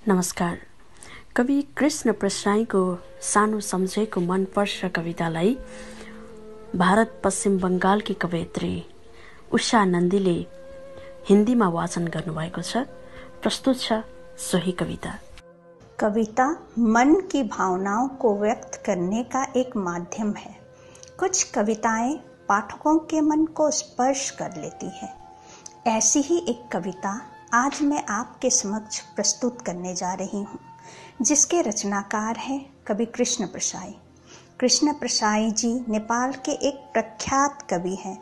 नमस्कार। कवि कृष्ण प्रसाईको सानो सम्झेको मनपर्छ कवितालाई भारत पश्चिम बङ्गालकी कवयित्री उषा नन्दीले हिन्दीमा वाचन गर्नुभएको छ। प्रस्तुत छ सोही कविता। कविता मन की भावनाओं को व्यक्त करने का एक माध्यम है। कुछ कविताएं पाठकों के मन को स्पर्श कर लेती हैं। ऐसी ही एक कविता आज मैं आपके समक्ष प्रस्तुत करने जा रही हूँ, जिसके रचनाकार हैं कवि कृष्ण प्रसाई। कृष्ण प्रसाई जी नेपाल के एक प्रख्यात कवि हैं,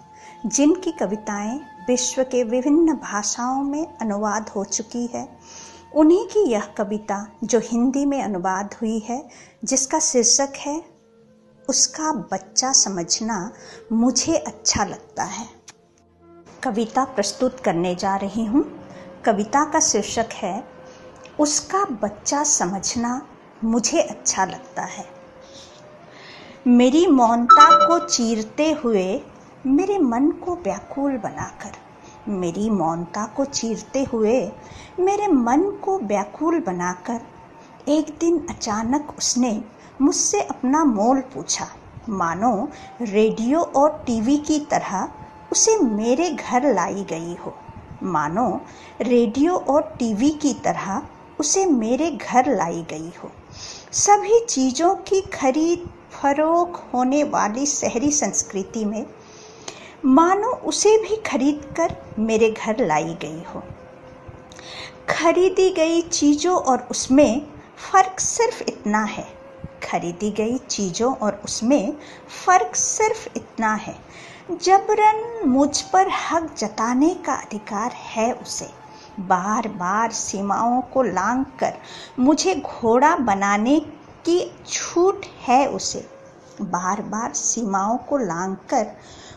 जिनकी कविताएं विश्व के विभिन्न भाषाओं में अनुवाद हो चुकी है। उन्हीं की यह कविता जो हिंदी में अनुवाद हुई है, जिसका शीर्षक है उसका बच्चा समझना मुझे अच्छा लगता है। कविता प्रस्तुत करने जा रही हूँ। कविता का शीर्षक है उसका बच्चा समझना मुझे अच्छा लगता है। मेरी मौनता को चीरते हुए मेरे मन को व्याकुल बनाकर, मेरी मौनता को चीरते हुए मेरे मन को व्याकुल बनाकर एक दिन अचानक उसने मुझसे अपना मोल पूछा। मानो रेडियो और टीवी की तरह उसे मेरे घर लाई गई हो। मानो रेडियो और टीवी की तरह उसे मेरे घर लाई गई हो। सभी चीज़ों की खरीद फरोख होने वाली शहरी संस्कृति में मानो उसे भी खरीद कर मेरे घर लाई गई हो। खरीदी गई चीज़ों और उसमें फ़र्क सिर्फ इतना है। खरीदी गई चीज़ों और उसमें फ़र्क सिर्फ इतना है, जबरन मुझ पर हक जताने का अधिकार है उसे। बार बार सीमाओं को लांघ कर मुझे घोड़ा बनाने की छूट है उसे। बार बार सीमाओं को लांघ कर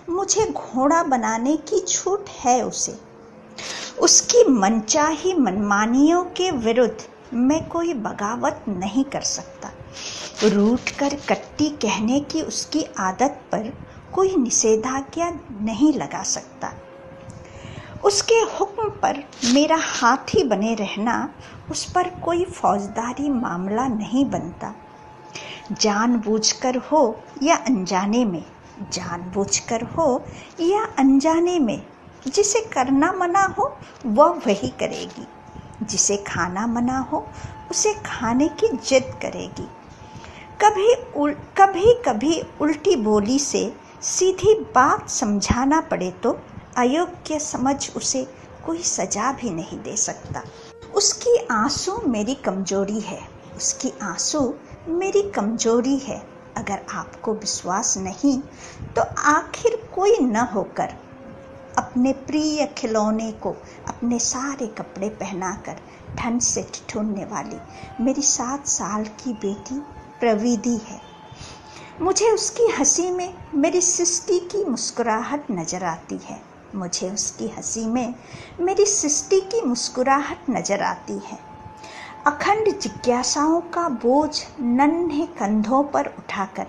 मुझे घोड़ा बनाने की छूट है उसे। उसकी मनचाही मनमानियों के विरुद्ध मैं कोई बगावत नहीं कर सकता। रूठ कर कट्टी कहने की उसकी आदत पर कोई निषेधाज्ञा नहीं लगा सकता। उसके हुक्म पर मेरा हाथी बने रहना उस पर कोई फौजदारी मामला नहीं बनता। जानबूझकर हो या अनजाने में, जानबूझकर हो या अनजाने में, जिसे करना मना हो वह वही करेगी। जिसे खाना मना हो उसे खाने की जिद करेगी। कभी कभी उल्टी बोली से सीधी बात समझाना पड़े तो अयोग्य समझ उसे कोई सजा भी नहीं दे सकता। उसकी आंसू मेरी कमजोरी है। उसकी आंसू मेरी कमजोरी है। अगर आपको विश्वास नहीं तो आखिर कोई न होकर अपने प्रिय खिलौने को अपने सारे कपड़े पहनाकर ठंड से ठिठुरने वाली मेरी 7 साल की बेटी प्रविधि है। मुझे उसकी हंसी में मेरी सृष्टि की मुस्कुराहट नजर आती है। मुझे उसकी हंसी में मेरी सृष्टि की मुस्कुराहट नजर आती है। अखंड जिज्ञासाओं का बोझ नन्हे कंधों पर उठाकर,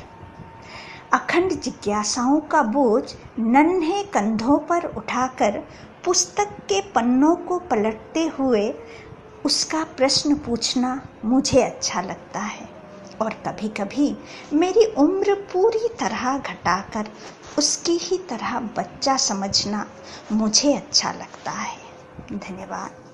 अखंड जिज्ञासाओं का बोझ नन्हे कंधों पर उठाकर पुस्तक के पन्नों को पलटते हुए उसका प्रश्न पूछना मुझे अच्छा लगता है। और कभी कभी मेरी उम्र पूरी तरह घटाकर उसकी ही तरह बच्चा समझना मुझे अच्छा लगता है। धन्यवाद।